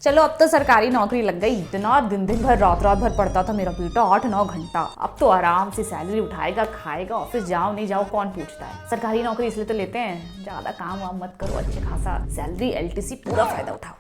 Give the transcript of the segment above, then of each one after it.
चलो अब तो सरकारी नौकरी लग गई। इतना दिन भर रात भर पढ़ता था मेरा बेटा 8-9 घंटा। अब तो आराम से सैलरी उठाएगा, खाएगा, ऑफिस जाओ नहीं जाओ कौन पूछता है। सरकारी नौकरी इसलिए तो लेते हैं, ज्यादा काम वाम मत करो, अच्छे खासा सैलरी, एलटीसी पूरा फायदा उठाओ।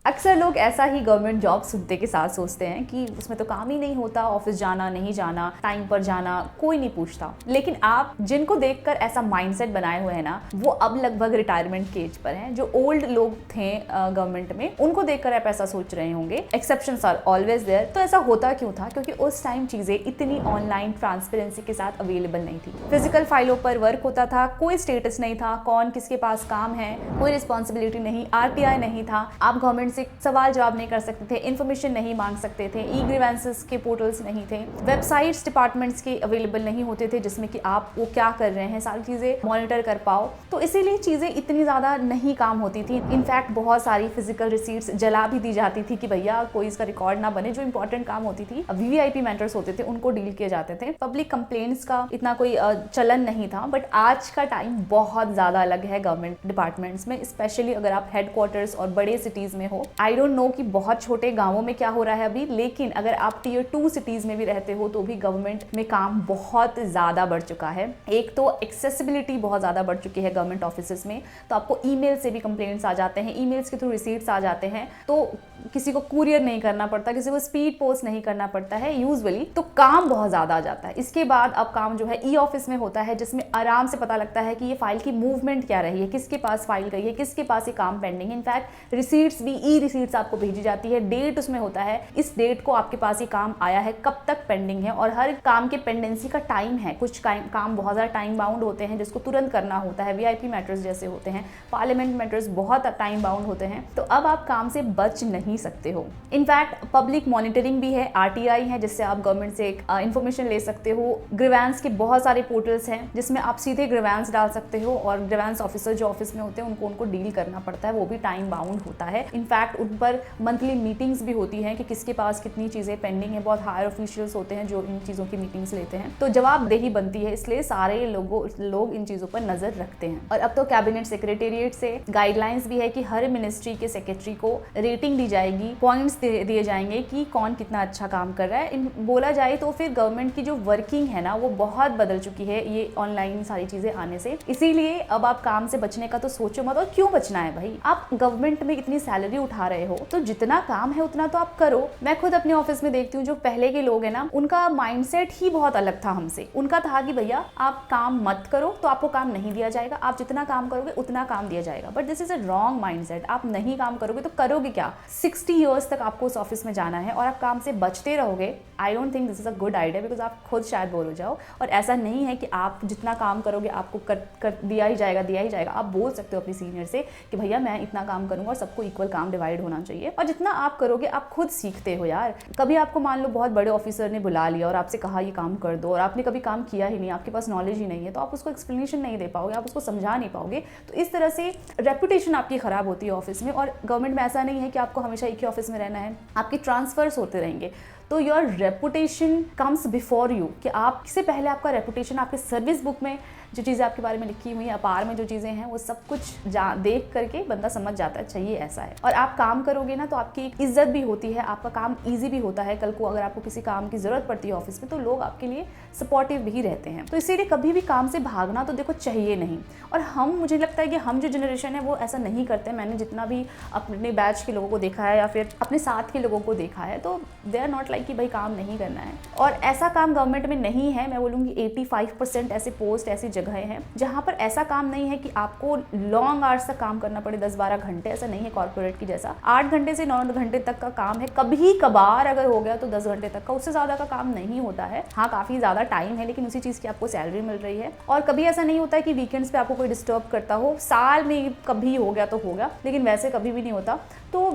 अक्सर लोग ऐसा ही गवर्नमेंट जॉब सुनते के साथ सोचते हैं कि उसमें तो काम ही नहीं होता, ऑफिस जाना नहीं जाना, टाइम पर जाना, कोई नहीं पूछता। लेकिन आप जिनको देखकर ऐसा माइंडसेट बनाए हुए हैं ना, वो अब लगभग रिटायरमेंट के एज पर हैं। जो ओल्ड लोग थे गवर्नमेंट में, उनको देखकर आप ऐसा सोच रहे होंगे। Exceptions are always there. तो ऐसा होता क्यों था? क्योंकि उस टाइम चीजें इतनी ऑनलाइन ट्रांसपेरेंसी के साथ अवेलेबल नहीं थी। फिजिकल फाइलों पर वर्क होता था, कोई स्टेटस नहीं था, कौन किसके पास काम है, कोई रिस्पॉन्सिबिलिटी नहीं, आरटीआई नहीं था, आप गवर्नमेंट से सवाल जवाब नहीं कर सकते थे, इन्फॉर्मेशन नहीं मांग सकते थे, ई ग्रीवेंसेस के पोर्टल्स नहीं थे, वेबसाइट्स डिपार्टमेंट्स के अवेलेबल नहीं होते थे जिसमें कि आप वो क्या कर रहे हैं सारी चीज़ें मॉनिटर कर पाओ। तो इसीलिए चीज़ें इतनी ज़्यादा नहीं काम होती थी। इनफैक्ट बहुत सारी फिजिकल रिसीट्स जला भी दी जाती थी कि भैया कोई इसका रिकॉर्ड ना बने। जो इंपॉर्टेंट काम होती थी, वीवीआईपी मैटर्स होते थे, उनको डील किए जाते थे। पब्लिक कंप्लेंट्स का इतना कोई चलन नहीं था। बट आज का टाइम बहुत ज़्यादा अलग है गवर्नमेंट डिपार्टमेंट्स में, स्पेशली अगर आप हेडक्वार्टर्स और बड़े सिटीज़ में हो। आई डोंट नो कि बहुत छोटे गांवों में क्या हो रहा है अभी, लेकिन अगर आप टीयर 2 सिटीज में भी रहते हो तो भी गवर्नमेंट में काम बहुत ज़्यादा बढ़ चुका है। एक तो एक्सेसिबिलिटी बहुत ज़्यादा बढ़ चुकी है गवर्नमेंट ऑफिसेस में, तो आपको ईमेल से भी कंप्लेंट्स आ जाते हैं, ईमेल्स के थ्रू रिसीट्स आ जाते हैं, तो किसी को कुरियर नहीं करना पड़ता, किसी को स्पीड पोस्ट नहीं करना पड़ता है यूजुअली, तो काम बहुत ज़्यादा आ जाता है। इसके बाद अब काम जो है ई ऑफिस में होता है, जिसमें आराम से पता लगता है कि ये फाइल की मूवमेंट क्या रही है, किसके पास फाइल गई है, किसके पास ये काम पेंडिंग है। इनफैक्ट रिसीट्स भी, ई रिसीट्स आपको भेजी जाती है, डेट उसमें होता है, इस डेट को आपके पास ये काम आया है, कब तक पेंडिंग है, और हर काम के पेंडेंसी का टाइम है। कुछ काम बहुत ज़्यादा टाइम बाउंड होते हैं जिसको तुरंत करना होता है, वीआईपी मैटर्स जैसे होते हैं, पार्लियामेंट मैटर्स बहुत टाइम बाउंड होते हैं, तो अब आप काम से बच नहीं सकते हो। इनफैक्ट पब्लिक मॉनिटरिंग भी है, आरटीआई है, जिससे आप गवर्नमेंट से एक इन्फॉर्मेशन ले सकते हो। ग्रीवेंस के बहुत सारे पोर्टल्स हैं जिसमें आप सीधे ग्रीवेंस डाल सकते हो, और ग्रीवेंस ऑफिसर जो ऑफिस में होते हैं उनको डील करना पड़ता है, वो भी टाइम बाउंड होता है। इनफैक्ट उन पर मंथली मीटिंग्स भी होती हैं कि किसके पास कितनी चीज़ें पेंडिंग है। बहुत हायर ऑफिशियल्स होते हैं जो इन चीज़ों की मीटिंग्स लेते हैं, तो जवाबदेही बनती है, इसलिए सारे लोग इन चीज़ों पर नज़र रखते हैं। और अब तो कैबिनेट सेक्रेटेरिएट से गाइडलाइंस भी है कि हर मिनिस्ट्री के सेक्रेटरी को रेटिंग दी जाएगी, पॉइंट्स दिए जाएंगे कि कौन कितना अच्छा काम कर रहा है। बोला जाए तो फिर गवर्नमेंट की जो वर्किंग है ना, वो बहुत बदल चुकी है ये ऑनलाइन सारी चीज़ें आने से। इसीलिए अब आप काम से बचने का तो सोचो मत। और क्यों बचना है भाई? आप गवर्नमेंट में इतनी सैलरी उठा रहे हो तो जितना काम है उतना तो आप करो। मैं खुद अपने ऑफिस में देखती हूँ, जो पहले के लोग हैं ना, उनका माइंडसेट ही बहुत अलग था हमसे। उनका था कि भैया आप काम मत करो तो आपको काम नहीं दिया जाएगा, आप जितना काम करोगे उतना काम दिया जाएगा। But this is a wrong mindset. आप नहीं काम करोगे तो करोगे क्या? 60 ईयर्स तक आपको उस ऑफिस में जाना है और आप काम से बचते रहोगे। I don't think this is a good idea, because आप खुद शायद बोर हो जाओ। और ऐसा नहीं है कि आप जितना काम करोगे आपको कर दिया ही जाएगा। आप बोल सकते हो अपनी सीनियर से कि भैया मैं इतना काम करूंगा, और सबको इक्वल काम डिवाइड होना चाहिए। और जितना आप करोगे आप खुद सीखते हो यार। कभी आपको मान लो बहुत बड़े ऑफिसर ने बुला लिया और आपसे कहा ये काम कर दो, और आपने कभी काम किया ही नहीं, आपके पास नॉलेज ही नहीं है, तो आप उसको एक्सप्लेनेशन नहीं दे पाओगे, आप उसको समझा नहीं पाओगे। तो इस तरह से रेपुटेशन आपकी खराब होती है ऑफिस में। और गवर्नमेंट में ऐसा नहीं है कि आपको हमेशा एक ही ऑफिस में रहना है, आपके ट्रांसफर्स होते रहेंगे। तो your reputation comes before you, कि आपसे पहले आपका रेपुटेशन, आपके सर्विस बुक में जो चीज़ें आपके बारे में लिखी हुई है, अपार में जो चीज़ें हैं, वो सब कुछ देख करके बंदा समझ जाता है, अच्छा ये ऐसा है। और आप काम करोगे ना तो आपकी एक इज्जत भी होती है, आपका काम ईजी भी होता है। कल को अगर आपको किसी काम की ज़रूरत पड़ती है ऑफिस में तो लोग आपके लिए सपोर्टिव भी रहते हैं। तो इसीलिए कभी भी काम से भागना तो देखो चाहिए नहीं। और मुझे लगता है कि हम जो जनरेशन है वो ऐसा नहीं करते। मैंने जितना भी अपने बैच के लोगों को देखा है या फिर अपने साथ के लोगों को देखा है, तो दे आर नॉट लाइक कि भाई काम नहीं करना है। और ऐसा काम गवर्नमेंट में नहीं है। मैं बोलूँगी 85% ऐसे पोस्ट, ऐसी जगहें हैं जहाँ पर ऐसा काम नहीं है कि आपको लॉन्ग आवर्स तक काम करना पड़े, 10-12 घंटे। ऐसा नहीं है कॉर्पोरेट की जैसा 8 घंटे से 9 घंटे तक का काम है। कभी कभार अगर हो गया तो 10 घंटे तक का, उससे ज़्यादा का काम नहीं होता है। हाँ, काफ़ी ज़्यादा टाइम है, लेकिन उसी चीज़ की आपको सैलरी मिल रही है। और कभी ऐसा नहीं होता है कि वीकेंड्स पे आपको कोई डिस्टर्ब करता हो। साल में कभी हो गया तो होगा, लेकिन वैसे कभी भी नहीं होता। तो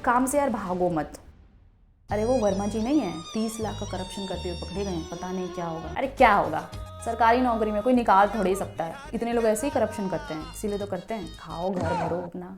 काम से यार भागो मत। अरे वो वर्मा जी नहीं है, 30 लाख का करप्शन करते हुए पकड़े गए, पता नहीं क्या होगा। अरे क्या होगा, सरकारी नौकरी में कोई निकाल थोड़ी सकता है। इतने लोग ऐसे ही करप्शन करते हैं, इसीलिए तो करते हैं। खाओ, घर भरो अपना।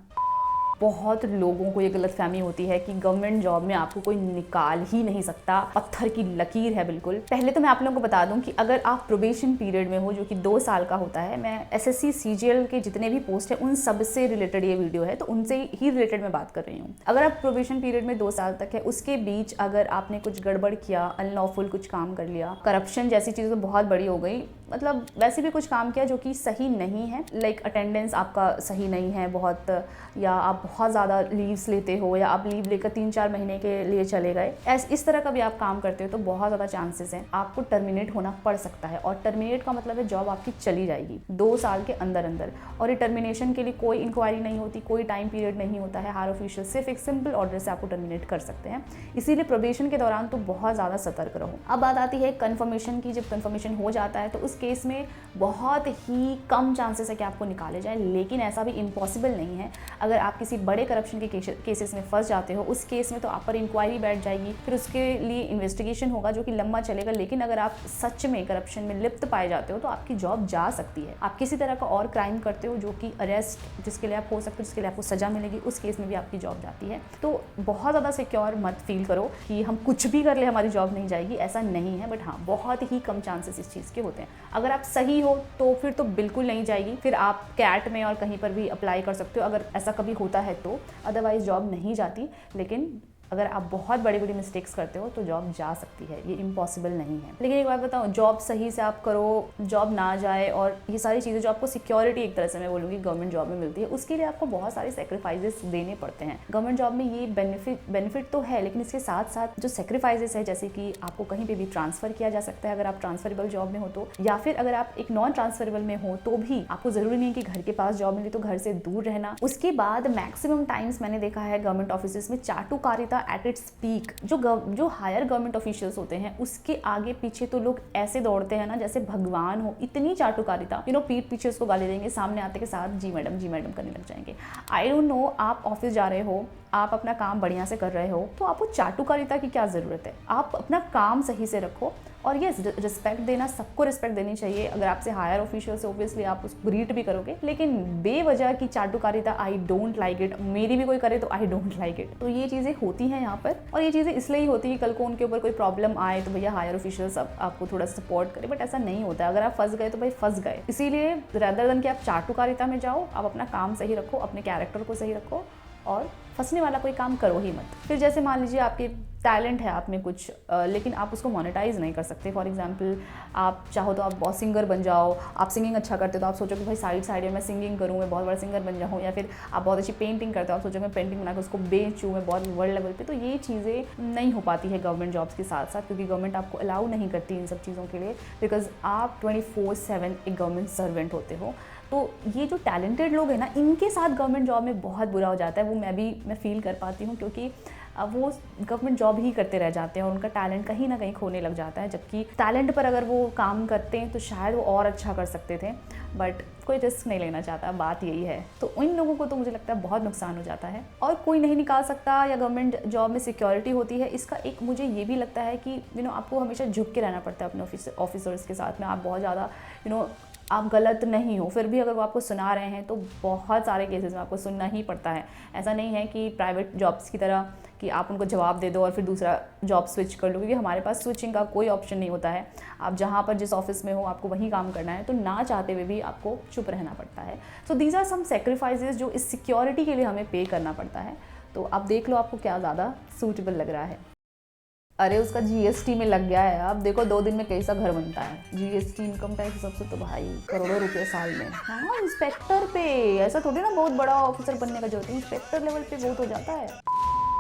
बहुत लोगों को ये गलतफहमी होती है कि गवर्नमेंट जॉब में आपको कोई निकाल ही नहीं सकता, पत्थर की लकीर है बिल्कुल। पहले तो मैं आप लोगों को बता दूं कि अगर आप प्रोबेशन पीरियड में हो, जो कि 2 साल का होता है, मैं एसएससी सीजीएल के जितने भी पोस्ट है उन सब से रिलेटेड ये वीडियो है, तो उनसे ही रिलेटेड मैं बात कर रही हूँ। अगर आप प्रोबेशन पीरियड में 2 साल तक है, उसके बीच अगर आपने कुछ गड़बड़ किया, अनलॉफुल कुछ काम कर लिया, करप्शन जैसी चीज़ तो बहुत बड़ी हो गई, मतलब वैसे भी कुछ काम किया जो कि सही नहीं है, लाइक अटेंडेंस आपका सही नहीं है बहुत, या आप बहुत ज़्यादा लीव्स लेते हो, या आप लीव लेकर 3-4 महीने के लिए चले गए, इस तरह का भी आप काम करते हो तो बहुत ज़्यादा चांसेस हैं आपको टर्मिनेट होना पड़ सकता है। और टर्मिनेट का मतलब है जॉब आपकी चली जाएगी 2 साल के अंदर अंदर। और ये टर्मिनेशन के लिए कोई इंक्वायरी नहीं होती, कोई टाइम पीरियड नहीं होता है, हायर ऑफिशियल सिर्फ एक सिंपल ऑर्डर से आपको टर्मिनेट कर सकते हैं। इसीलिए प्रोबेशन के दौरान तो बहुत ज़्यादा सतर्क रहो। अब बात आती है कन्फर्मेशन की। जब कन्फर्मेशन हो जाता है तो उस केस में बहुत ही कम चांसेस है कि आपको निकाले जाए, लेकिन ऐसा भी इम्पॉसिबल नहीं है। अगर आप किसी बड़े करप्शन के केसेस में फंस जाते हो, उस केस में तो आप पर इंक्वायरी बैठ जाएगी, फिर उसके लिए इन्वेस्टिगेशन होगा जो कि लंबा चलेगा। लेकिन अगर आप सच में करप्शन में लिप्त पाए जाते हो तो आपकी जॉब जा सकती है। आप किसी तरह का और क्राइम करते हो जो कि अरेस्ट जिसके लिए आप हो सकते हो, जिसके लिए आपको सजा मिलेगी, उस केस में भी आपकी जॉब जाती है। तो बहुत ज़्यादा सिक्योर मत फील करो कि हम कुछ भी कर ले हमारी जॉब नहीं जाएगी, ऐसा नहीं है। बट हाँ, बहुत ही कम चांसेस इस चीज़ के होते हैं। अगर आप सही हो तो फिर तो बिल्कुल नहीं जाएगी, फिर आप कैट में और कहीं पर भी अप्लाई कर सकते हो अगर ऐसा कभी होता है तो, अदरवाइज जॉब नहीं जाती। लेकिन अगर आप बहुत बड़ी बड़ी मिस्टेक्स करते हो तो जॉब जा सकती है, ये इम्पॉसिबल नहीं है। लेकिन एक बात बताऊँ, जॉब सही से आप करो, जॉब ना जाए, और ये सारी चीज़ें जो आपको सिक्योरिटी एक तरह से मैं बोलूँगी गवर्नमेंट जॉब में मिलती है, उसके लिए आपको बहुत सारे सेक्रीफाइसेस देने पड़ते हैं। गवर्नमेंट जॉब में ये बेनिफिट तो है, लेकिन इसके साथ साथ जो सेक्रीफाइसेस है, जैसे कि आपको कहीं पर भी ट्रांसफ़र किया जा सकता है अगर आप ट्रांसफरेबल जॉब में हो तो, या फिर अगर आप एक नॉन ट्रांसफरेबल में हो तो भी आपको ज़रूरी नहीं कि घर के पास जॉब मिले तो घर से दूर रहना। उसके बाद मैक्सिमम टाइम्स मैंने देखा है गवर्नमेंट ऑफिस में चाटुकारिता एट इट्स पीक। जो हायर गवर्नमेंट ऑफिशियल्स होते हैं उसके आगे पीछे तो लोग ऐसे दौड़ते हैं ना जैसे भगवान हो, इतनी चाटुकारिता, पीठ पीछे उसको गाली देंगे, सामने आते के साथ जी मैडम करने लग जाएंगे। आई डोंट नो, आप ऑफिस जा रहे हो, आप अपना काम बढ़िया से कर रहे हो, तो आपको चाटुकारिता की क्या ज़रूरत है। आप अपना काम सही से रखो। और ये रिस्पेक्ट देना, सबको रिस्पेक्ट देनी चाहिए। अगर आपसे हायर ऑफिशियल से ऑब्वियसली आप उसको ग्रीट भी करोगे, लेकिन बेवजह की चाटुकारिता आई डोंट लाइक इट। मेरी भी कोई करे तो आई डोंट लाइक इट। तो ये चीज़ें होती हैं यहाँ पर, और ये चीज़ें इसलिए ही होती है कि कल को उनके ऊपर कोई प्रॉब्लम आए तो भैया हायर ऑफिशियल्स आपको थोड़ा सपोर्ट करे, बट ऐसा नहीं होता है। अगर आप फंस गए तो भाई फंस गए। इसीलिए रैदर देन कि आप चाटुकारिता में जाओ, आप अपना काम सही रखो, अपने कैरेक्टर को सही रखो, और फंसने वाला कोई काम करो ही मत। फिर जैसे मान लीजिए आपके टैलेंट है आप में कुछ, लेकिन आप उसको मोनेटाइज नहीं कर सकते। फॉर एग्जांपल, आप चाहो तो आप बहुत सिंगर बन जाओ, आप सिंगिंग अच्छा करते हो तो आप सोचो कि भाई साइड में मैं सिंगिंग करूँ, मैं बहुत बड़ा सिंगर बन जाऊँ। या फिर आप बहुत अच्छी पेंटिंग करते हो, आप सोचो मैं पेंटिंग बनाकर उसको बेचूँ, मैं बहुत वर्ल्ड लेवल पे। तो ये चीज़ें नहीं हो पाती है गवर्नमेंट जॉब्स के साथ साथ, क्योंकि गवर्नमेंट आपको अलाउ नहीं करती इन सब चीज़ों के लिए, बिकॉज आप 24/7 एक गवर्नमेंट सर्वेंट होते हो। तो ये जो टैलेंटेड लोग हैं ना, इनके साथ गवर्नमेंट जॉब में बहुत बुरा हो जाता है। वो मैं फील कर पाती हूँ, क्योंकि अब वो गवर्नमेंट जॉब ही करते रह जाते हैं और उनका टैलेंट कहीं ना कहीं खोने लग जाता है। जबकि टैलेंट पर अगर वो काम करते हैं तो शायद वो और अच्छा कर सकते थे, बट कोई रिस्क नहीं लेना चाहता, बात यही है। तो इन लोगों को तो मुझे लगता है बहुत नुकसान हो जाता है, और कोई नहीं निकाल सकता। या गवर्नमेंट जॉब में सिक्योरिटी होती है, इसका एक मुझे ये भी लगता है कि आपको हमेशा झुक के रहना पड़ता है अपने ऑफिसर्स के साथ में। आप बहुत ज़्यादा आप गलत नहीं हो, फिर भी अगर वो आपको सुना रहे हैं तो बहुत सारे केसेस में आपको सुनना ही पड़ता है। ऐसा नहीं है कि प्राइवेट जॉब्स की तरह कि आप उनको जवाब दे दो और फिर दूसरा जॉब स्विच कर लो, क्योंकि हमारे पास स्विचिंग का कोई ऑप्शन नहीं होता है। आप जहाँ पर जिस ऑफिस में हो आपको वहीं काम करना है, तो ना चाहते हुए भी आपको चुप रहना पड़ता है। So these are some sacrifices जो इस सिक्योरिटी के लिए हमें पे करना पड़ता है। तो आप देख लो आपको क्या ज़्यादा सूटेबल लग रहा है। अरे उसका जीएसटी में लग गया है। अब देखो 2 दिन में कैसा घर बनता है। जीएसटी इनकम टैक्स सबसे तो भाई करोड़ों रुपए साल में। हाँ, इंस्पेक्टर पे ऐसा थोड़ी ना बहुत बड़ा ऑफिसर बनने का जरूरत है, इंस्पेक्टर लेवल पे बहुत हो जाता है।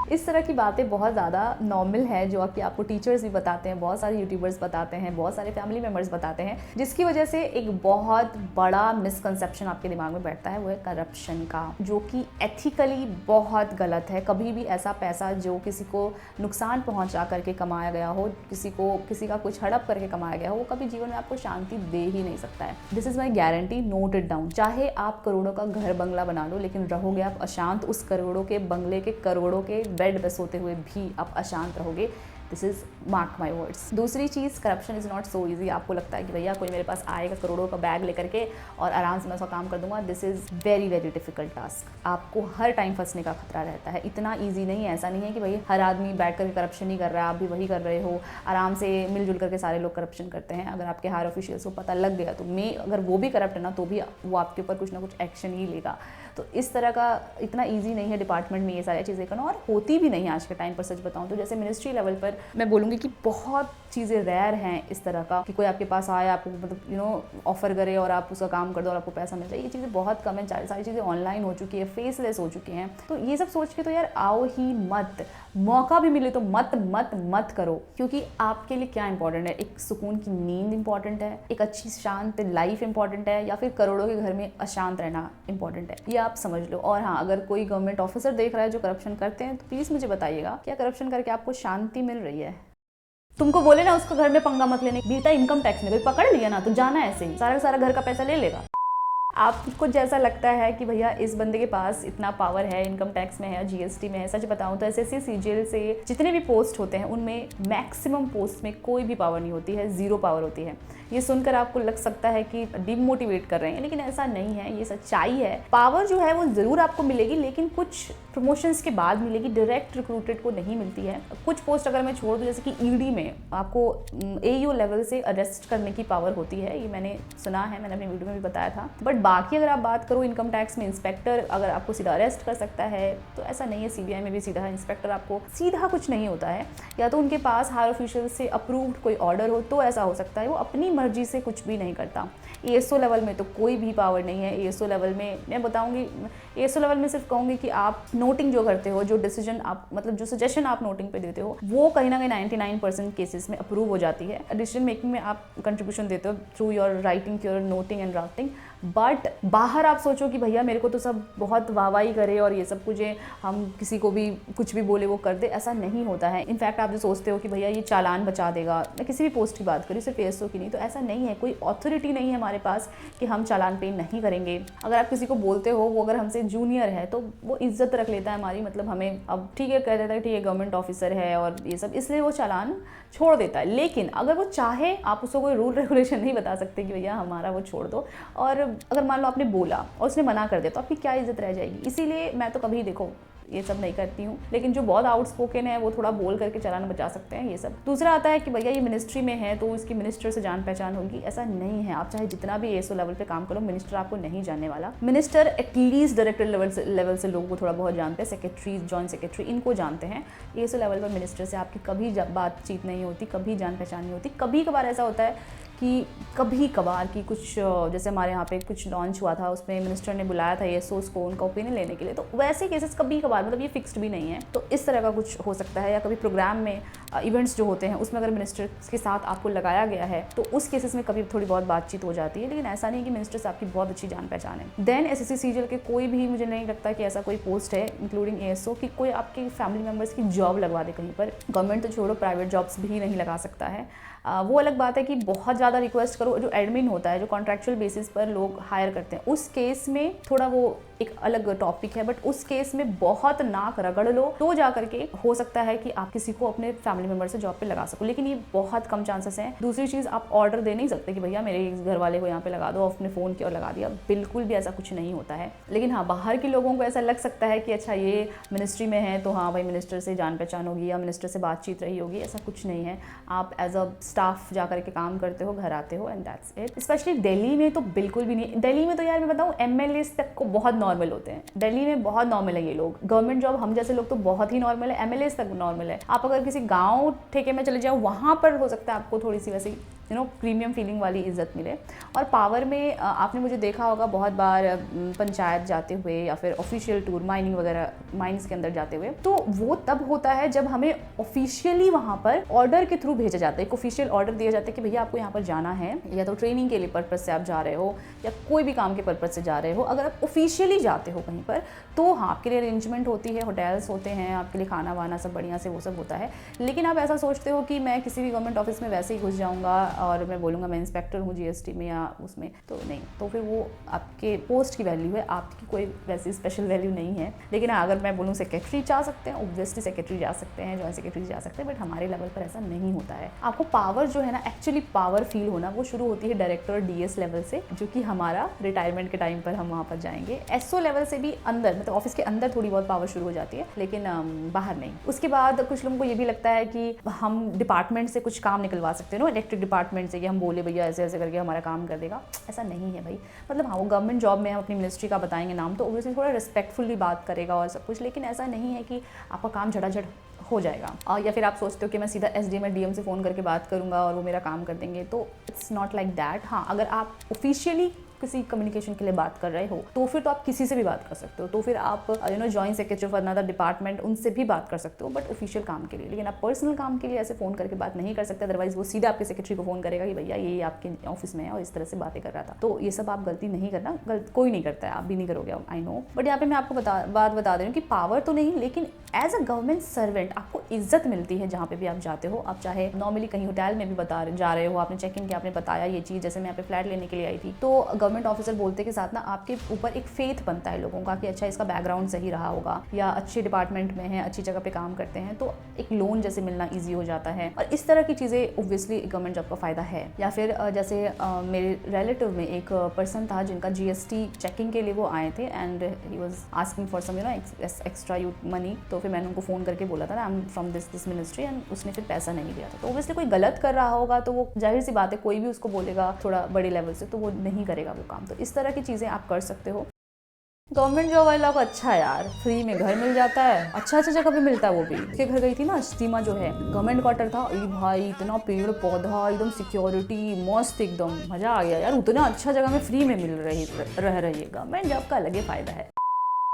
इस तरह की बातें बहुत ज़्यादा नॉर्मल है, जो कि आपको टीचर्स भी बताते हैं, बहुत सारे यूट्यूबर्स बताते हैं, बहुत सारे फैमिली मेम्बर्स बताते हैं, जिसकी वजह से एक बहुत बड़ा मिसकंसेप्शन आपके दिमाग में बैठता है, वो है करप्शन का, जो कि एथिकली बहुत गलत है। कभी भी ऐसा पैसा जो किसी को नुकसान पहुंचा करके कमाया गया हो, किसी का कुछ हड़प करके कमाया गया हो, वो कभी जीवन में आपको शांति दे ही नहीं सकता है। This is my guarantee, note it down. चाहे आप करोड़ों का घर बंगला बना लो, लेकिन रहोगे आप अशांत, उस करोड़ों के बंगले के, करोड़ों के बेड पे सोते हुए भी आप अशांत रहोगे। This is mark my words. दूसरी चीज़, corruption is not so easy. आपको लगता है कि भैया कोई मेरे पास आएगा करोड़ों का बैग लेकर के और आराम से मैं उसका काम कर दूंगा। This is very very difficult task. आपको हर टाइम फंसने का खतरा रहता है। इतना ईजी नहीं है। ऐसा नहीं है कि भाई हर आदमी बैठ कर करप्शन ही कर रहा है, आप भी वही कर रहे हो। आराम से मिलजुल करके सारे लोग करप्शन करते हैं। अगर आपके हायर ऑफिशियल्स को पता लग गया तो अगर वो भी करप्ट है ना, तो भी वो आपके ऊपर कुछ ना कुछ एक्शन ही लेगा। तो इस तरह का इतना ईजी नहीं है डिपार्टमेंट में ये सारी चीज़ें करना, और होती भी नहीं है आज के टाइम पर। सच बताऊं तो जैसे मिनिस्ट्री लेवल पर मैं बोलूँगी कि बहुत चीज़ें रेयर हैं इस तरह का कि कोई आपके पास आए, आपको मतलब ऑफर करे और आप उसका काम कर दो और आपको पैसा मिल जाए। ये चीज़ें बहुत कम है। सारी चीज़ें ऑनलाइन हो चुकी है, फेसलेस हो चुकी हैं। तो ये सब सोच के तो यार आओ ही मत। मौका भी मिले तो मत मत मत करो, क्योंकि आपके लिए क्या इंपॉर्टेंट है? एक सुकून की नींद इंपॉर्टेंट है, एक अच्छी शांत लाइफ इंपॉर्टेंट है, या फिर करोड़ों के घर में अशांत रहना इंपॉर्टेंट है? ये आप समझ लो। और हाँ, अगर कोई गवर्नमेंट ऑफिसर देख रहा है जो करप्शन करते हैं, तो प्लीज़ मुझे बताइएगा, क्या करप्शन करके आपको शांति मिल रही है? तुमको बोले ना उसको घर में पंगा मत लेने, बेटा इनकम टैक्स में कोई पकड़ लिया ना तो जाना ऐसे ही, सारा सारा घर का पैसा ले लेगा। आपको जैसा लगता है कि भैया इस बंदे के पास इतना पावर है, इनकम टैक्स में है, जीएसटी में है, सच बताऊं तो एसएससी सीजीएल से जितने भी पोस्ट होते हैं उनमें मैक्सिमम पोस्ट में कोई भी पावर नहीं होती है, जीरो पावर होती है। ये सुनकर आपको लग सकता है कि डिमोटिवेट कर रहे हैं, लेकिन ऐसा नहीं है, ये सच्चाई है। पावर जो है वो ज़रूर आपको मिलेगी, लेकिन कुछ प्रमोशंस के बाद मिलेगी, डायरेक्ट रिक्रूटेड को नहीं मिलती है। कुछ पोस्ट अगर मैं छोड़ दूँ, जैसे कि ईडी में आपको एईओ लेवल से अरेस्ट करने की पावर होती है, ये मैंने सुना है, मैंने अपनी वीडियो में भी बताया था। बट बाकी अगर आप बात करो इनकम टैक्स में, इंस्पेक्टर अगर आपको सीधा अरेस्ट कर सकता है, तो ऐसा नहीं है। सीबीआई में भी सीधा इंस्पेक्टर आपको सीधा कुछ नहीं होता है, या तो उनके पास हायर ऑफिशियल से अप्रूव्ड कोई ऑर्डर हो तो ऐसा हो सकता है। वो अपनी मर्जी से कुछ भी नहीं करता। एएसओ लेवल में तो कोई भी पावर नहीं है। एएसओ लेवल में मैं बताऊंगी, एएसओ लेवल में सिर्फ कहूंगी कि आप नोटिंग जो करते हो, जो डिसीजन आप मतलब जो सजेशन आप नोटिंग पे देते हो, वो कहीं ना कहीं 99% केसेस में अप्रूव हो जाती है। डिसीजन मेकिंग में आप कंट्रीब्यूशन देते हो through your writing, your noting and drafting. But बाहर आप सोचो कि भैया मेरे को तो सब बहुत वाहवाही करे और ये सब कुछ है, हम किसी को भी कुछ भी बोले वो कर दे, ऐसा नहीं होता है। इनफैक्ट आप जो सोचते हो कि भैया ये चालान बचा देगा, मैं किसी भी पोस्ट की बात करूँ, सिर्फ एएसओ की नहीं, तो ऐसा नहीं है। कोई ऑथोरिटी नहीं है हमारे पास कि हम चालान पे नहीं करेंगे। अगर आप किसी को बोलते हो, वो अगर हमसे जूनियर है तो वो इज्जत रख लेता है हमारी, मतलब हमें अब ठीक है कह देता है ठीक है गवर्नमेंट ऑफिसर है और ये सब, इसलिए वो चालान छोड़ देता है। लेकिन अगर वो चाहे, आप उसको कोई रूल रेगुलेशन नहीं बता सकते कि भैया हमारा वो छोड़ दो। और अगर मान लो आपने बोला और उसने मना कर दिया तो आपकी क्या इज्जत रह जाएगी? इसीलिए मैं तो कभी देखो ये सब नहीं करती हूँ, लेकिन जो बहुत आउटस्पोकन है वो थोड़ा बोल करके चालान बचा सकते हैं ये सब। दूसरा आता है कि भैया ये मिनिस्ट्री में है तो इसकी मिनिस्टर से जान पहचान होगी, ऐसा नहीं है। आप चाहे जितना भी एएसओ लेवल पे काम करो, मिनिस्टर आपको नहीं जानने वाला। मिनिस्टर एटलीस्ट डायरेक्टर लेवल से लोगों को थोड़ा बहुत जानते हैं, सेक्रेटरी, जॉइंट सेक्रेटरी, इनको जानते हैं। एएसओ लेवल पर मिनिस्टर से आपकी कभी बातचीत नहीं होती, कभी जान पहचान नहीं होती। कभी कभार ऐसा होता है कि कभी कभार की कुछ, जैसे हमारे यहाँ पे कुछ लॉन्च हुआ था, उसमें मिनिस्टर ने बुलाया था एएसओस को उनका ओपिनियन लेने के लिए, तो वैसे केसेस कभी कभार, मतलब ये फिक्स्ड भी नहीं है, तो इस तरह का कुछ हो सकता है। या कभी प्रोग्राम में इवेंट्स जो होते हैं उसमें अगर मिनिस्टर के साथ आपको लगाया गया है तो उस केसेस में कभी थोड़ी बहुत बातचीत हो जाती है, लेकिन ऐसा नहीं कि मिनिस्टर से आपकी बहुत अच्छी जान पहचान है। देन एसएससी सीजीएल के कोई भी, मुझे नहीं लगता कि ऐसा कोई पोस्ट है इंक्लूडिंग एएसओ कि कोई आपके फैमिली मेम्बर्स की जॉब लगवा दे कहीं पर। गवर्नमेंट तो छोड़ो, प्राइवेट जॉब्स भी नहीं लगा सकता है। वो अलग बात है कि बहुत ज़्यादा रिक्वेस्ट करो। जो एडमिन होता है, जो कॉन्ट्रैक्चुअल बेसिस पर लोग हायर करते हैं, उस केस में थोड़ा वो एक अलग टॉपिक है, बट उस केस में बहुत नाक रगड़ लो तो जा करके हो सकता है कि आप किसी को अपने फैमिली मेम्बर से जॉब पे लगा सको, लेकिन ये बहुत कम चांसेस हैं। दूसरी चीज़, आप ऑर्डर दे नहीं सकते कि भैया मेरे घर वाले को यहाँ पे लगा दो, अपने फ़ोन की और लगा दिया, बिल्कुल भी ऐसा कुछ नहीं होता है। लेकिन हाँ, बाहर के लोगों को ऐसा लग सकता है कि अच्छा ये मिनिस्ट्री में है तो हाँ भाई मिनिस्टर से जान पहचान होगी या मिनिस्टर से बातचीत रही होगी, ऐसा कुछ नहीं है। आप एज अ स्टाफ जा करके काम करते हो, घर आते हो, and that's it. Specially Delhi में तो बिल्कुल भी नहीं। दिल्ली में तो यार मैं बताऊँ, एमएलएस तक को बहुत नॉर्मल होते हैं। दिल्ली में बहुत नॉर्मल है ये लोग। गवर्नमेंट जॉब हम जैसे लोग तो बहुत ही नॉर्मल है, एमएलएस तक नॉर्मल है। आप अगर किसी गांव ठेके में चले जाओ, वहां पर हो सकता है आपको थोड़ी सी वैसी प्रीमियम फीलिंग वाली इज्जत मिले। और पावर में आपने मुझे देखा होगा बहुत बार पंचायत जाते हुए या फिर ऑफिशियल टूर, माइनिंग वगैरह, माइंस के अंदर जाते हुए, तो वो तब होता है जब हमें ऑफिशियली वहाँ पर ऑर्डर के थ्रू भेजा जाता है। एक ऑफिशियल ऑर्डर दिया जाता है कि भैया आपको यहाँ पर जाना है, या तो ट्रेनिंग के लिए पर्पज से आप जा रहे हो या कोई भी काम के पर्पज से जा रहे हो। अगर आप ऑफिशियली जाते हो कहीं पर तो हाँ, आपके लिए अरेंजमेंट होती है, होटल्स होते हैं, आपके लिए खाना वाना सब बढ़िया से वो सब होता है। लेकिन आप ऐसा सोचते हो कि मैं किसी भी गवर्नमेंट ऑफिस में वैसे ही घुस जाऊँगा, और मैं बोलूँगा मैं इंस्पेक्टर हूँ जीएसटी में या उसमें, तो नहीं, तो फिर वो आपके पोस्ट की वैल्यू है, आपकी कोई वैसी स्पेशल वैल्यू नहीं है। लेकिन हाँ, अगर मैं बोलूँ सेक्रेटरी जा सकते हैं, ऑब्वियसली सेक्रेटरी जा सकते हैं, जॉइंट सेक्रेटरी जा सकते हैं, बट हमारे लेवल पर ऐसा नहीं होता है। आपको पावर जो है ना, एक्चुअली पावर फील होना वो शुरू होती है डायरेक्टर और डीएस लेवल से, जो कि हमारा रिटायरमेंट के टाइम पर हम वहाँ पर जाएंगे। एसओ लेवल से भी अंदर, मतलब ऑफिस के अंदर थोड़ी बहुत पावर शुरू हो जाती है, लेकिन बाहर नहीं। उसके बाद कुछ लोगों को ये भी लगता है कि हम डिपार्टमेंट से कुछ काम निकलवा सकते हैं ना, इलेक्ट्रिक डिपार्टमेंट से, कि हम बोले भैया ऐसे ऐसे करके हमारा काम कर देगा। ऐसा नहीं है भाई। मतलब हाँ, वो गवर्नमेंट जॉब में हम अपनी मिनिस्ट्री का बताएंगे नाम, तो ऑब्वियसली थोड़ा रिस्पेक्टफुली बात करेगा और सब कुछ, लेकिन ऐसा नहीं है कि आपका काम झटाझट हो जाएगा। और या फिर आप सोचते हो कि मैं सीधा एसडीएम या डीएम से फ़ोन करके बात करूंगा और वो मेरा काम कर देंगे, तो इट्स नॉट लाइक दैट। हाँ, अगर आप ऑफिशियली किसी कम्युनिकेशन के लिए बात कर रहे हो तो फिर तो आप किसी से भी बात कर सकते हो, तो फिर आप joint secretary of another department उनसे भी बात कर सकते हो, बट ऑफिशियल काम के लिए। लेकिन आप पर्सनल काम के लिए ऐसे फ़ोन करके बात नहीं कर सकते, अदरवाइज वो सीधा आपके सेक्रेटरी को फ़ोन करेगा कि भैया ये आपके ऑफिस में है और इस तरह से बातें कर रहा था। तो ये सब आप गलती नहीं करना, कोई नहीं करता है, आप भी नहीं करोगे, आई नो। बट यहाँ पे मैं आपको बात बता दे रही हूँ कि पावर तो नहीं, लेकिन एज अ गवर्नमेंट सर्वेंट आपको इज्जत मिलती है जहाँ पे भी आप जाते हो। आप चाहे नॉर्मली कहीं होटल में भी जा रहे हो, आपने चेक इन किया, आपने बताया ये चीज़, जैसे मैं यहाँ पे फ्लैट लेने के लिए आई थी, तो गवर्नमेंट ऑफिसर बोलते के साथ ना आपके ऊपर एक फेथ बनता है लोगों का कि अच्छा इसका बैकग्राउंड सही रहा होगा, या अच्छे डिपार्टमेंट में है, अच्छी जगह पे काम करते हैं, तो एक लोन जैसे मिलना ईजी हो जाता है। और इस तरह की चीज़ें ऑब्वियसली गवर्नमेंट जॉब का फ़ायदा है। या फिर जैसे मेरे रिलेटिव में एक पर्सन था जिनका जीएसटी चेकिंग के लिए वो आए थे, and he was asking for some extra money. तो फिर मैंने उनको फ़ोन करके बोला था ना, I am from this ministry, and उसने फिर पैसा नहीं दिया था। तो ऑब्वियसली कोई गलत कर रहा होगा तो वो जाहिर सी बात है, कोई भी उसको बोलेगा थोड़ा बड़े लेवल से तो वो नहीं करेगा वो काम। तो इस तरह की चीज़ें आप कर सकते हो। गवर्नमेंट जॉब वाला को अच्छा है यार, फ्री में घर मिल जाता है, अच्छा जगह पे मिलता है। वो भी उसके घर गई थी ना, इज्तिमा जो है, गवर्नमेंट क्वार्टर था। अरे भाई इतना पेड़ पौधा, एकदम सिक्योरिटी मस्त, एकदम मजा आ गया यार। उतना अच्छा जगह में फ्री में रह रही है। गवर्नमेंट जॉब का अलग ही फायदा है।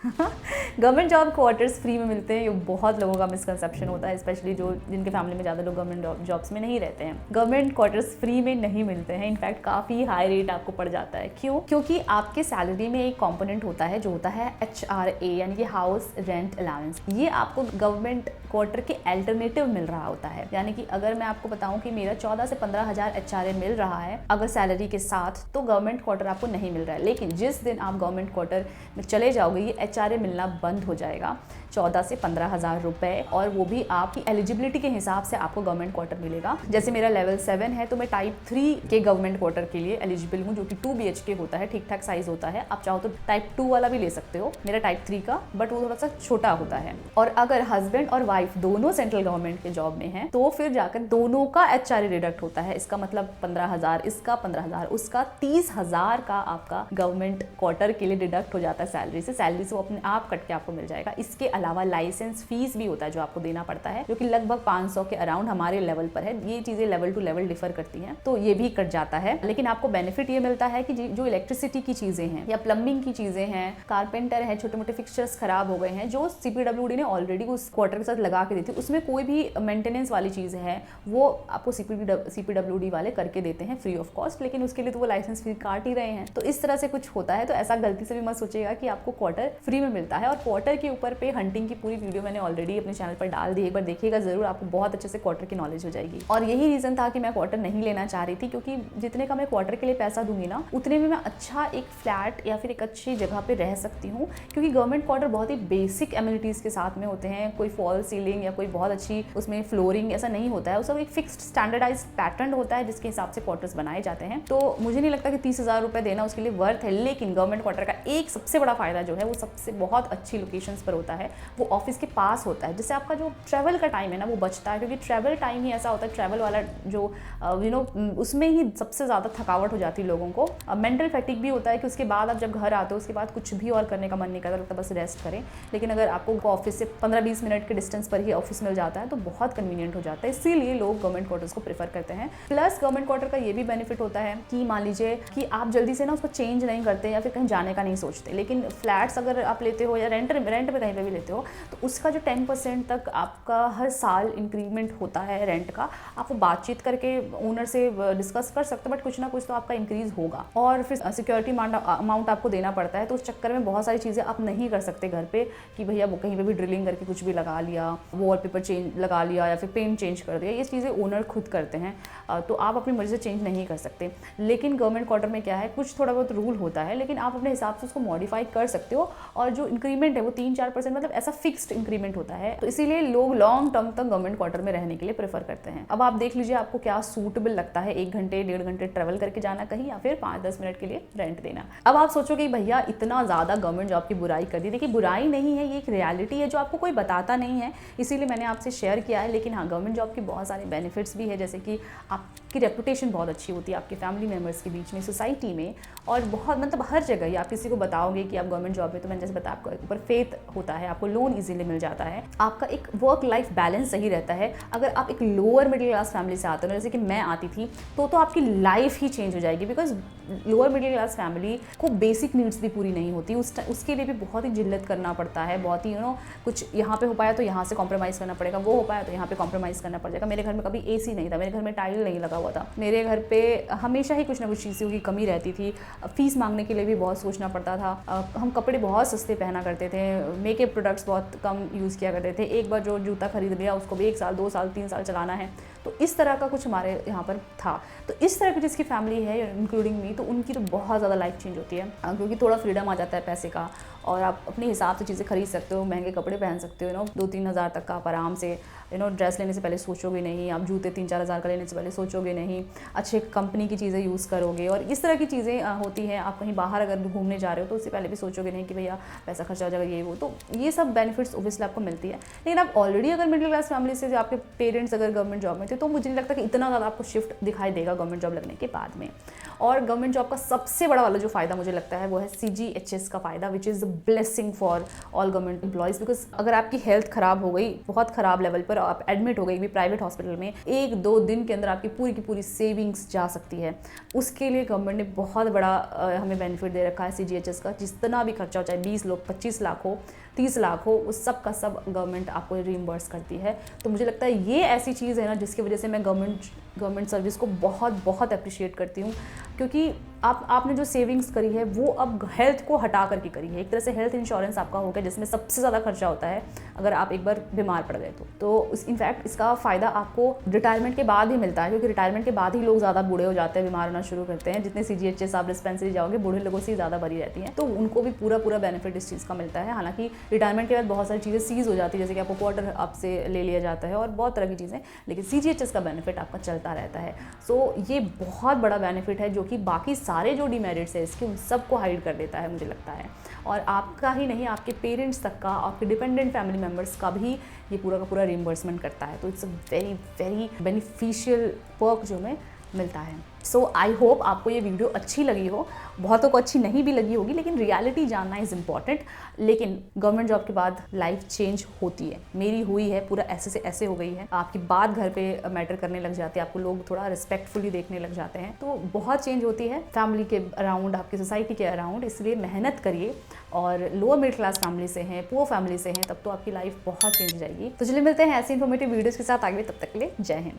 गवर्नमेंट जॉब क्वार्टर्स फ्री में मिलते हैं, ये बहुत लोगों का मिसकंसेप्शन होता है, स्पेशली जिनके फैमिली में ज़्यादा लोग गवर्नमेंट जॉब्स में नहीं रहते हैं। गवर्नमेंट क्वार्टर्स फ्री में नहीं मिलते हैं, इनफैक्ट काफ़ी हाई रेट आपको पड़ जाता है। क्यों? क्योंकि आपके सैलरी में एक कॉम्पोनेंट होता है जो होता है HRA, यानी कि हाउस रेंट अलाउंस। ये आपको गवर्नमेंट क्वार्टर के अल्टरनेटिव मिल रहा होता है। यानी कि अगर मैं आपको बताऊं कि मेरा 14 से 15 हज़ार HRA मिल रहा है अगर सैलरी के साथ, तो गवर्नमेंट क्वार्टर आपको नहीं मिल रहा है। लेकिन जिस दिन आप गवर्नमेंट क्वार्टर में चले जाओगे, ये HRA मिलना बंद हो जाएगा, 14 से 15 हज़ार रुपए, और वो भी आपकी एलिजिबिलिटी के हिसाब से आपको गवर्नमेंट क्वार्टर मिलेगा। जैसे मेरा लेवल 7 है, तो मैं टाइप 3 के गवर्नमेंट क्वार्टर के लिए एलिजिबल हूँ, जो कि 2 BHK होता है, ठीक ठाक साइज होता है। आप चाहो तो टाइप 2 वाला भी ले सकते हो, मेरा टाइप 3 का, बट वो थोड़ा सा छोटा होता है। और अगर हस्बैंड और वाइफ दोनों सेंट्रल गवर्नमेंट के जॉब में हैं, तो फिर जाकर दोनों का HRA डिडक्ट होता है। इसका मतलब 15 हज़ार इसका, 15 हज़ार उसका, 30 हज़ार का आपका गवर्नमेंट क्वार्टर के लिए डिडक्ट हो जाता है सैलरी से वो अपने आप कट के आपको मिल जाएगा। इसके अलावा लाइसेंस फीस भी होता है जो आपको देना पड़ता है, जो कि लगभग 500 के अराउंड हमारे लेवल पर है। ये चीजें लेवल टू लेवल डिफर करती हैं, तो ये भी कट जाता है। लेकिन आपको बेनिफिट ये मिलता है कि जो इलेक्ट्रिसिटी की चीजें हैं या प्लम्बिंग की चीजें हैं, कारपेंटर है, छोटे मोटे फिक्सचर्स खराब हो गए हैं, जो CPWD ने ऑलरेडी उस क्वार्टर के साथ लगा के दी थी, उसमें कोई भी मेंटेनेंस वाली चीज है वो आपको CPWD वाले करके देते हैं फ्री ऑफ कॉस्ट। लेकिन उसके लिए तो वो लाइसेंस फी काट ही रहे हैं। तो इस तरह से कुछ होता है, तो ऐसा गलती से भी मत सोचिएगा कि आपको क्वार्टर फ्री में मिलता है। और क्वार्टर के ऊपर पे हंटिंग की पूरी वीडियो मैंने ऑलरेडी अपने चैनल पर डाल दी, एक बार देखिएगा जरूर, आपको बहुत अच्छे से क्वार्टर की नॉलेज हो जाएगी। और यही रीजन था कि मैं क्वार्टर नहीं लेना चाह रही थी, क्योंकि जितने का मैं क्वार्टर के लिए पैसा दूंगी ना, उतने में मैं अच्छा एक फ्लैट या फिर एक अच्छी जगह पे रह सकती हूँ। क्योंकि गवर्नमेंट क्वार्टर बहुत ही बेसिक एमिनिटीज के साथ में होते हैं, कोई फॉल सीलिंग या कोई बहुत अच्छी उसमें फ्लोरिंग ऐसा नहीं होता है, उसका एक फिक्स्ड स्टैंडर्डाइज पैटर्न होता है जिसके हिसाब से क्वार्टर्स बनाए जाते हैं। तो मुझे नहीं लगता कि 30 हज़ार रुपए देना उसके लिए वर्थ है। लेकिन गवर्नमेंट क्वार्टर का एक सबसे बड़ा फायदा जो है, वो सबसे बहुत अच्छी लोकेशंस पर होता है, वो ऑफिस के पास होता है, जिससे आपका जो ट्रैवल का टाइम है ना वो बचता है। क्योंकि ट्रैवल टाइम ही ऐसा होता है, ट्रैवल वाला जो उसमें ही सबसे ज़्यादा थकावट हो जाती है लोगों को। मेंटल फैटिक भी होता है कि उसके बाद आप जब घर आते हो उसके बाद कुछ भी और करने का मन नहीं करता, लगता बस रेस्ट करें। लेकिन अगर आपको ऑफिस से 15-20 मिनट के डिस्टेंस पर ही ऑफिस मिल जाता है तो बहुत कन्वीनियंट हो जाता है। इसीलिए लोग गवर्नमेंट क्वार्टर्स को प्रेफर करते हैं। प्लस गवर्नमेंट क्वार्टर का ये भी बेनिफिट होता है कि मान लीजिए कि आप जल्दी से ना उसको चेंज नहीं करते या फिर कहीं जाने का नहीं सोचते। लेकिन फ्लैट्स अगर आप लेते हो या रेंट पे कहीं पे भी लेते हो, तो उसका जो 10% तक आपका हर साल इंक्रीमेंट होता है रेंट का, आप वो बातचीत करके ओनर से डिस्कस कर सकते हो, बट कुछ ना कुछ तो आपका इंक्रीज होगा। और फिर सिक्योरिटी अमाउंट आपको देना पड़ता है, तो उस चक्कर में बहुत सारी चीज़ें आप नहीं कर सकते घर पे कि भैया वो कहीं पे भी ड्रिलिंग करके कुछ भी लगा लिया, लिया, वॉलपेपर चेंज लगा लिया या फिर पेंट चेंज कर दिया, ये चीज़ें ओनर खुद करते हैं, तो आप अपनी मर्ज़ी से चेंज नहीं कर सकते। लेकिन गवर्नमेंट क्वार्टर में क्या है, कुछ थोड़ा बहुत रूल होता है, लेकिन आप अपने हिसाब से उसको मॉडिफाई कर सकते हो, और जो इंक्रीमेंट है वो 3-4% मतलब ऐसा फिक्स्ड इंक्रीमेंट होता है, तो इसीलिए लोग लॉन्ग टर्म तक गवर्नमेंट क्वार्टर में रहने के लिए प्रेफर करते हैं। अब आप देख लीजिए आपको क्या सूटेबल लगता है, 1 घंटे 1.5 घंटे ट्रेवल करके जाना कहीं, या फिर 5-10 मिनट के लिए रेंट देना। अब आप सोचोगे भैया इतना ज़्यादा गवर्नमेंट जॉब की बुराई कर दी। देखिए बुराई नहीं है, ये एक रियलिटी है जो आपको कोई बताता नहीं है, इसीलिए मैंने आपसे शेयर किया है। लेकिन हाँ, गवर्नमेंट जॉब के बहुत सारे बेनिफिट्स भी है, जैसे कि आपकी रेपुटेशन बहुत अच्छी होती है आपके फैमिली मेम्बर्स के बीच में, सोसाइटी में, और बहुत मतलब हर जगह ही आप किसी को बताओगे कि आप गवर्नमेंट जॉब में, तो मैंने जैसे बताया आपको ऊपर फेथ होता है, आपको लोन इजीली मिल जाता है, आपका एक वर्क लाइफ बैलेंस सही रहता है। अगर आप एक लोअर मिडिल क्लास फैमिली से आते हो, जैसे कि मैं आती थी, तो आपकी लाइफ ही चेंज हो जाएगी, because lower middle class family को बेसिक नीड्स भी पूरी नहीं होती, उसके लिए भी बहुत ही जिल्लत करना पड़ता है, बहुत ही कुछ यहाँ पे हो पाया तो यहाँ से कॉम्प्रोमाइज़ करना पड़ेगा, वो हो पाया तो यहाँ पे कॉम्प्रोमाइज़ करना पड़ जाएगा। मेरे घर में कभी एसी नहीं था, मेरे घर में टाइल नहीं लगा हुआ था, मेरे घर पे हमेशा ही कुछ ना कुछ चीज़ों की कमी रहती थी, फीस मांगने के लिए भी बहुत सोचना पड़ता था, हम कपड़े बहुत सस्ते पहना करते थे, मेकअप प्रोडक्ट्स बहुत कम यूज़ किया करते थे, एक बार जो जूता खरीद लिया उसको भी 1 साल 2 साल 3 साल चलाना है, तो इस तरह का कुछ हमारे यहाँ पर था। तो इस तरह की जिसकी फैमिली है इंक्लूडिंग मी, तो उनकी तो बहुत ज़्यादा लाइफ चेंज होती है, क्योंकि थोड़ा फ्रीडम आ जाता है पैसे का, और आप अपने हिसाब से चीज़ें खरीद सकते हो, महंगे कपड़े पहन सकते हो, 2-3 हज़ार तक का आप आराम से ड्रेस लेने से पहले सोचोगे नहीं, आप जूते 3-4 हज़ार का लेने से पहले सोचोगे नहीं, अच्छे कंपनी की चीज़ें यूज़ करोगे, और इस तरह की चीज़ें होती हैं। आप कहीं बाहर अगर घूमने जा रहे हो तो उससे पहले भी सोचोगे नहीं कि भैया पैसा खर्चा हो जाएगा, ये वो, तो ये सब बेनिफिट्स ओब्वियसली आपको मिलती है। लेकिन आप ऑलरेडी अगर मिडिल क्लास फैमिली से, आपके पेरेंट्स अगर गवर्नमेंट जॉब में थे, तो मुझे नहीं लगता कि इतना ज़्यादा आपको शिफ्ट दिखाई देगा गवर्नमेंट जॉब लगने के बाद में। और गवर्नमेंट जॉब का सबसे बड़ा वाला जो फ़ायदा मुझे लगता है वो है CGHS का फ़ायदा, which is blessing for all government employees. Because अगर आपकी हेल्थ ख़राब हो गई, बहुत ख़राब लेवल पर आप एडमिट हो गई भी प्राइवेट हॉस्पिटल में, 1-2 दिन के अंदर आपकी पूरी की पूरी सेविंग्स जा सकती है। उसके लिए गवर्नमेंट ने बहुत बड़ा हमें बेनिफिट दे रखा है CGHS का। जितना भी खर्चा हो, चाहे 20 लोग 25 लाख हो, 30 लाख हो, उस सब का सब गवर्नमेंट आपको रीइंबर्स करती है। तो मुझे लगता है ये ऐसी चीज़ है ना जिसकी वजह से मैं गवर्नमेंट सर्विस को बहुत अप्रिशिएट करती हूँ, क्योंकि आपने जो सेविंग्स करी है वो अब हेल्थ को हटा करके करी है। एक तरह से हेल्थ इंश्योरेंस आपका हो गया, जिसमें सबसे ज़्यादा खर्चा होता है अगर आप एक बार बीमार पड़ गए तो इनफैक्ट इसका फ़ायदा आपको रिटायरमेंट के बाद ही मिलता है, क्योंकि रिटायरमेंट के बाद ही लोग ज़्यादा बूढ़े हो जाते हैं, बीमार होना शुरू करते हैं। जितने CGHS आप डिस्पेंसरी जाओगे, बूढ़े लोगों से ज़्यादा भरी रहती हैं, तो उनको भी पूरा बेनिफिट इस चीज़ का मिलता है। हालांकि रिटायरमेंट के बाद बहुत सारी चीज़ें सीज हो जाती है, जैसे कि आपको क्वार्टर आपसे ले लिया जाता है और बहुत तरह की चीज़ें, लेकिन CGHS का बेनिफिट आपका चलता रहता है। सो ये बहुत बड़ा बेनिफिट है, जो कि बाकी सारे जो डिमेरिट्स है इसके उन सबको हाइड कर देता है, मुझे लगता है। और आपका ही नहीं, आपके पेरेंट्स तक का, आपके डिपेंडेंट फैमिली मेम्बर्स का भी ये पूरा का पूरा रिइंबर्समेंट करता है। तो it's a very beneficial perk जो हमें मिलता है। सो आई होप आपको ये वीडियो अच्छी लगी हो, बहुतों को अच्छी नहीं भी लगी होगी, लेकिन रियलिटी जानना इज़ इम्पॉर्टेंट। लेकिन गवर्नमेंट जॉब के बाद लाइफ चेंज होती है, मेरी हुई है, पूरा ऐसे से ऐसे हो गई है। आपकी बात घर पे मैटर करने लग जाती है, आपको लोग थोड़ा रिस्पेक्टफुली देखने लग जाते हैं, तो बहुत चेंज होती है फैमिली के अराउंड, आपकी सोसाइटी के अराउंड। इसलिए मेहनत करिए, और लोअर मिडिल क्लास फैमिली से हैं, पुअर फैमिली से हैं, तब तो आपकी लाइफ बहुत चेंज हो जाएगी। तो चलिए मिलते हैं ऐसे इन्फॉर्मेटिव वीडियोज़ के साथ आगे, तब तक के लिए जय हिंद।